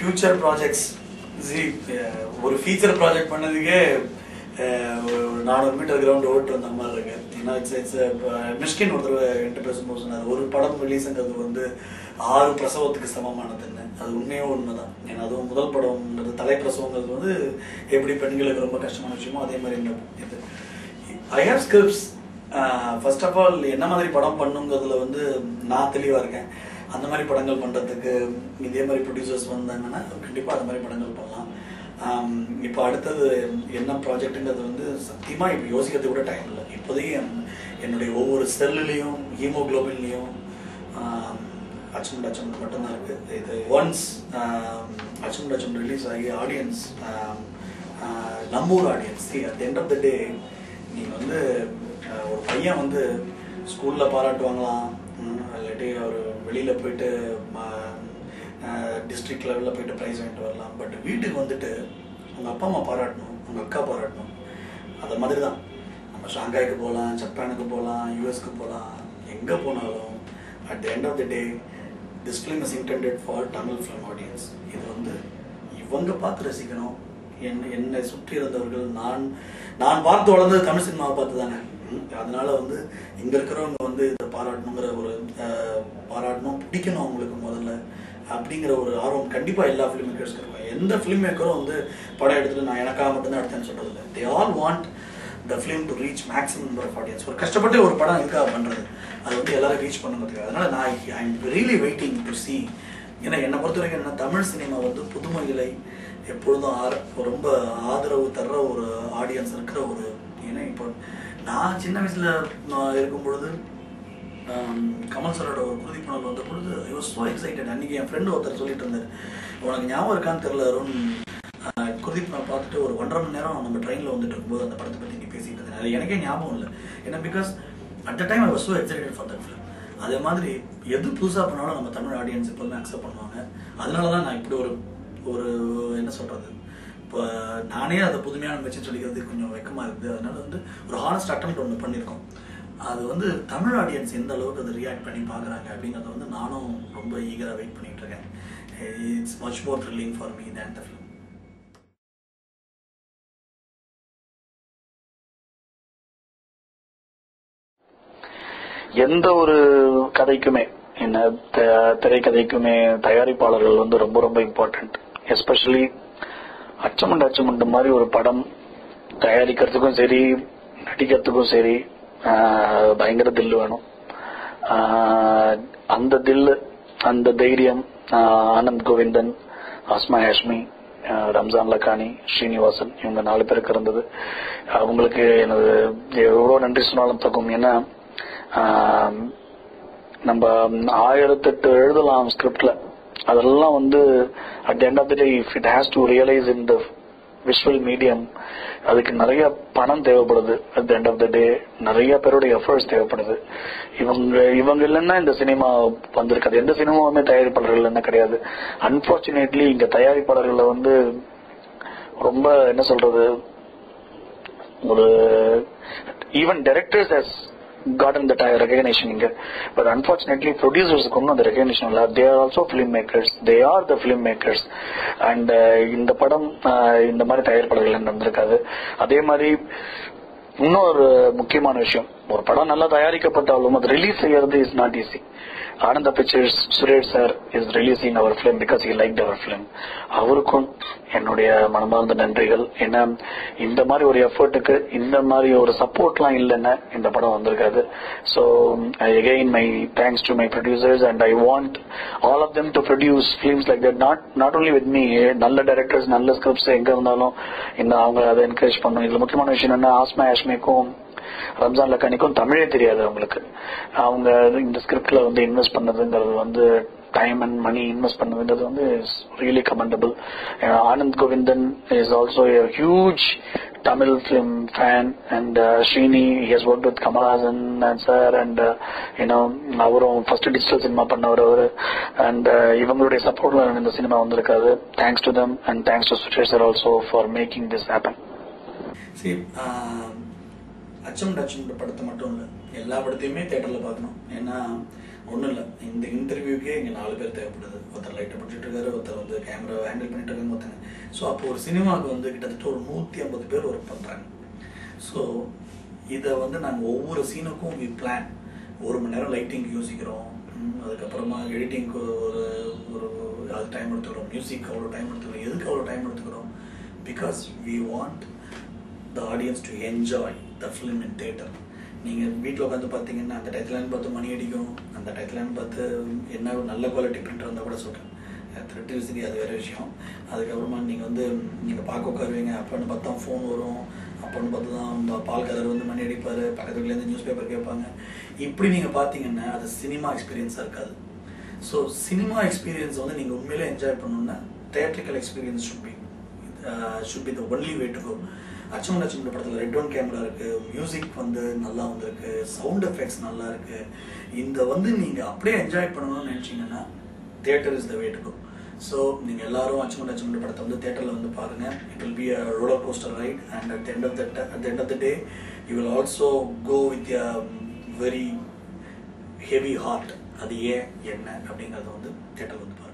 future projects ஒரு feature project பண்ணதுக்கே 400 metre ground ஓட்டு வந்த மாதிரி இருக்கு. ஏன்னா இட்ஸ் மிஷ்கின் ஒருத்தர் என்கிட்ட பேசும்போது சொன்னார், ஒரு படம் ரிலீஸுங்கிறது வந்து 6 பிரசவத்துக்கு சமமானதுன்னு. அது உண்மையும் உண்மைதான். ஏன்னா அதுவும் முதல் படம்ங்கிறது தலைப்பிரசவங்கிறது வந்து எப்படி பெண்களுக்கு ரொம்ப கஷ்டமான விஷயமோ அதே மாதிரி இது. I have scripts. First of all என்ன மாதிரி படம் பண்ணுங்கிறதுல வந்து நான் தெளிவாக இருக்கேன். அந்த மாதிரி படங்கள் பண்ணுறதுக்கு இதே மாதிரி ப்ரொடியூசர்ஸ் வந்தாங்கன்னா கண்டிப்பாக அந்த மாதிரி படங்கள் பண்ணலாம். இப்போ அடுத்தது என்ன ப்ராஜெக்ட்டுங்கிறது வந்து சத்தியமாக இப்போ யோசிக்கிறது கூட டைம் இல்லை. இப்போதைக்கு என்னுடைய ஒவ்வொரு செல்லுலேயும் ஹீமோக்ளோபின்லேயும் அச்சம் மட்டும்தான் இருக்குது. இது ஒன்ஸ் அச்சம் ரிலீஸ் ஆகி ஆடியன்ஸ் நம்மூர் audience at the end of the day நீங்கள் வந்து ஒரு பையன் வந்து ஸ்கூலில் பாராட்டுவாங்களாம், இல்லாட்டி அவர் வெளியில் போயிட்டு டிஸ்ட்ரிக்ட் லெவலில் போயிட்டு ப்ரைஸ் வாங்கிட்டு வரலாம். பட் வீட்டுக்கு வந்துட்டு உங்கள் அப்பா அம்மா பாராட்டணும், உங்கள் அக்கா பாராட்டணும். அது மாதிரி தான் நம்ம ஷாங்காய்க்கு போகலாம், ஜப்பானுக்கு போகலாம், யூஎஸ்க்கு போகலாம், எங்கே போனாலும் at the end of the day this film is intended for Tamil film audience. இது வந்து இவங்க பார்த்து ரசிக்கணும். என்னை சுற்றி இருந்தவர்கள் நான் பார்த்து வளர்ந்தது தமிழ் சினிமாவை பார்த்து தானே. அதனால வந்து இங்கே இருக்கிறவங்க வந்து இதை பாராட்டணுங்கிற ஒரு பாராட்டணும், பிடிக்கணும் அவங்களுக்கு முதல்ல அப்படிங்கிற ஒரு ஆர்வம் கண்டிப்பாக எல்லா ஃபிலிம் மேக்கர்ஸ்க்கு இருக்கும். எந்த ஃபிலிம் மேக்கரும் வந்து படம் எடுத்துட்டு நான் எனக்காக மட்டும்தான் எடுத்தேன்னு சொல்கிறது இல்லை. They all want the film to reach maximum number of audience. ஒரு கஷ்டப்பட்டு ஒரு படம் இதுக்காக பண்ணுறது, அது வந்து எல்லாரும் ரீச் பண்ணுறதுக்கு. அதனால நான் I am really waiting to C. ஏன்னா என்னை பொறுத்த வரைக்கும் என்ன, தமிழ் சினிமா வந்து புதுமைகளை எப்பொழுதும் ரொம்ப ஆதரவு தர்ற ஒரு ஆடியன்ஸ் இருக்கிற ஒரு. ஏன்னா இப்போ நான் சின்ன வயசுல இருக்கும் பொழுது கமல் சாரோட ஒரு குருதி புனல் வந்த பொழுது ஐ வாஸ் ஸோ எக்ஸைட்டட். அன்றைக்கி என் ஃப்ரெண்டு ஒருத்தர் சொல்லிட்டு இருந்தார், உனக்கு ஞாபகம் இருக்கான்னு தெரியல அருண், குருதி புனல் பார்த்துட்டு ஒரு 1.5 மணி நேரம் நம்ம ட்ரெயினில் வந்துட்டு இருக்கும்போது அந்த படத்தை பற்றி நீ பேசிட்டு இருந்தேன். அது எனக்கே ஞாபகம் இல்லை. ஏன்னா because at the time I was so excited for that film. அதே மாதிரி எது புதுசாக பண்ணாலும் நம்ம தமிழ் ஆடியன்ஸ் எப்போதுமே அக்செப்ட் பண்ணுவாங்க. அதனால தான் நான் இப்படி ஒரு என்ன சொல்கிறது, இப்போ நானே அதை புதுமையான வச்சு சொல்லிக்கிறது கொஞ்சம் வெக்கமாக இருக்குது. அதனால வந்து ஒரு ஹானஸ்ட் அட்டெம்ப்ட் ஒன்று பண்ணியிருக்கோம். அது வந்து தமிழ் ஆடியன்ஸ் எந்த அளவுக்கு அதை ரியாக்ட் பண்ணி பார்க்குறாங்க அப்படிங்கிறத வந்து நானும் ரொம்ப ஈகராக வெயிட் பண்ணிகிட்டு இருக்கேன். It's much more thrilling for me than the film. எந்த ஒரு கதைக்குமே என்ன திரைக்கதைக்குமே தயாரிப்பாளர்கள் வந்து ரொம்ப ரொம்ப இம்பார்ட்டன்ட். எஸ்பெஷலி அச்சமுண்டு மாதிரி ஒரு படம் தயாரிக்கிறதுக்கும் சரி நடிக்கிறதுக்கும் சரி பயங்கர தில்லு வேணும். அந்த தில்லு அந்த தைரியம் ஆனந்த் கோவிந்தன், ஆஸ்மா ஹாஷ்மி, ரம்ஜான் லக்கானி, ஸ்ரீனிவாசன் இவங்க 4 பேருக்கு இருந்தது. அவங்களுக்கு எனது எவ்வளோ நன்றி சொன்னாலும் தகும். ஏன்னா நம்ம 1008 எழுதலாம் ஸ்கிரிப்ட்ல, அதெல்லாம் வந்து at the end of the day if it has to realise in the visual medium அதுக்கு நிறைய பணம் தேவைப்படுது. At the end of the day நிறைய பேருடைய எஃபர்ட்ஸ் தேவைப்படுது. இவங்க இல்லைன்னா இந்த சினிமா வந்திருக்காது. எந்த சினிமாவுமே தயாரிப்பாளர்கள் இல்லைன்னா கிடையாது. அன்பார்ச்சுனேட்லி இங்க தயாரிப்பாளர்களை வந்து ரொம்ப என்ன சொல்றது, ஒரு even directors has gotten that recognition inga, but unfortunately producers konnu the recognition illa. They are also filmmakers, they are the filmmakers. And இந்த படம் இந்த மாதிரி தயாரிப்பாளர்கள் நடந்திருக்காது. அதே மாதிரி இன்னொரு முக்கியமான விஷயம், ஒரு படம் நல்லா தயாரிக்கப்பட்டாலும் அது ரிலீஸ் செய்யறது is not easy. Ananda Pictures Suresh sir is releasing our film because he liked our film. அவருக்கும் என்னுடைய மனமார்ந்த நன்றிகள். ஏன்னா இந்த மாதிரி ஒரு எஃபர்ட்டுக்கு இந்த மாதிரி ஒரு சப்போர்ட்லாம் இல்லைன்னா இந்த படம் வந்திருக்காது. So again my thanks to my producers and I want all of them to produce films like that. Not only with me, நல்ல டைரக்டர்ஸ் நல்ல ஸ்கிரிப்ட்ஸ் எங்க இருந்தாலும் அவங்க அதை என்கரேஜ் பண்ணணும். இதுல முக்கியமான விஷயம் என்னன்னா, ஆஸ்மா ஹாஷ்மிக்கும் ரம்ஜான் லக்கானிக்கும் தமிழே தெரியாது. அவங்க இந்த ஸ்கிரிப்ட்ல வந்து இன்வெஸ்ட் பண்ணதுங்கிறது வந்து டைம் அண்ட் மணி இன்வெஸ்ட் பண்ணதுங்கிறது வந்து is really commendable. Anand Govindan is also a huge Tamil film fan and Srini, he has worked with Kamal Hassan and sir and அவரும் ஃபர்ஸ்ட் டிஜிட்டல் சினிமா பண்ணவர் அவரு. அண்ட் இவங்களுடைய சப்போர்ட்ல இந்த சினிமா வந்திருக்காது. Thanks to them and thanks to Suresh sir also for making this happen. அச்சம் படத்தை மட்டும் இல்லை, எல்லா படத்தையுமே தியேட்டரில் பார்க்கணும். ஏன்னா ஒன்றும் இல்லை, இந்த இன்டர்வியூக்கே இங்கே 4 பேர் தேவைப்படுது. ஒருத்தர் லைட்டை பிடிச்சிட்டு இருக்காரு, ஒருத்தர் வந்து கேமரா ஹேண்டில் பண்ணிட்டு இருக்காங்க, ஒருத்தங்க. ஸோ அப்போ ஒரு சினிமாவுக்கு வந்து கிட்டத்தட்ட ஒரு 150 பேர் ஒர்க் பண்ணுறாங்க. ஸோ இதை வந்து நாங்கள் ஒவ்வொரு சீனுக்கும் வி பிளான். 1 மணி நேரம் லைட்டிங்க்கு யோசிக்கிறோம், அதுக்கப்புறமா எடிட்டிங்க்கு ஒரு அது டைம் எடுத்துக்கிறோம், மியூசிக் அவ்வளோ டைம் எடுத்துக்கிறோம். எதுக்கு அவ்வளோ டைம் எடுத்துக்கிறோம்? Because we want the audience to enjoy the film in theatre. நீங்கள் வீட்டில் உட்காந்து பார்த்தீங்கன்னா அந்த டயத்துலன்னு பார்த்து மணி அடிக்கும், அந்த டயத்துலன்னு பார்த்து என்ன நல்ல குவாலிட்டி பிரிண்டர் இருந்தால் கூட சொல்கிறேன், த்ரெட்டிவிசிட்டி அது வேறு விஷயம். அதுக்கப்புறமா நீங்கள் வந்து நீங்கள் பார்க்க உட்காருவீங்க, அப்போன்னு பார்த்தா ஃபோன் வரும், அப்போன்னு பார்த்து தான் பால்காரர் வந்து மணி அடிப்பார், பக்கத்துலேருந்து நியூஸ் பேப்பர் கேட்பாங்க. இப்படி நீங்கள் பார்த்தீங்கன்னா அது சினிமா எக்ஸ்பீரியன்ஸாக இருக்காது. ஸோ சினிமா எக்ஸ்பீரியன்ஸ் வந்து நீங்கள் உண்மையிலே என்ஜாய் பண்ணணுன்னா theatrical experience should be the only way to go. அச்சமன் அச்சமன் படத்தில் ரெட் ஒன் கேமரா இருக்குது, மியூசிக் வந்து நல்லா வந்திருக்கு, சவுண்ட் எஃபெக்ட்ஸ் நல்லா இருக்குது. இந்த வந்து நீங்கள் அப்படியே என்ஜாய் பண்ணணும்னு நினச்சிங்கன்னா theatre is the way to go. So நீங்கள் எல்லாரும் அச்சமன் அச்சமன் படத்தை வந்து தியேட்டரில் வந்து பாருங்கள். It will be a roller coaster ride and at the end of the day you will also go with a very heavy heart. அது ஏன் என்ன அப்படிங்கிறத வந்து தியேட்டர் வந்து பாருங்கள்.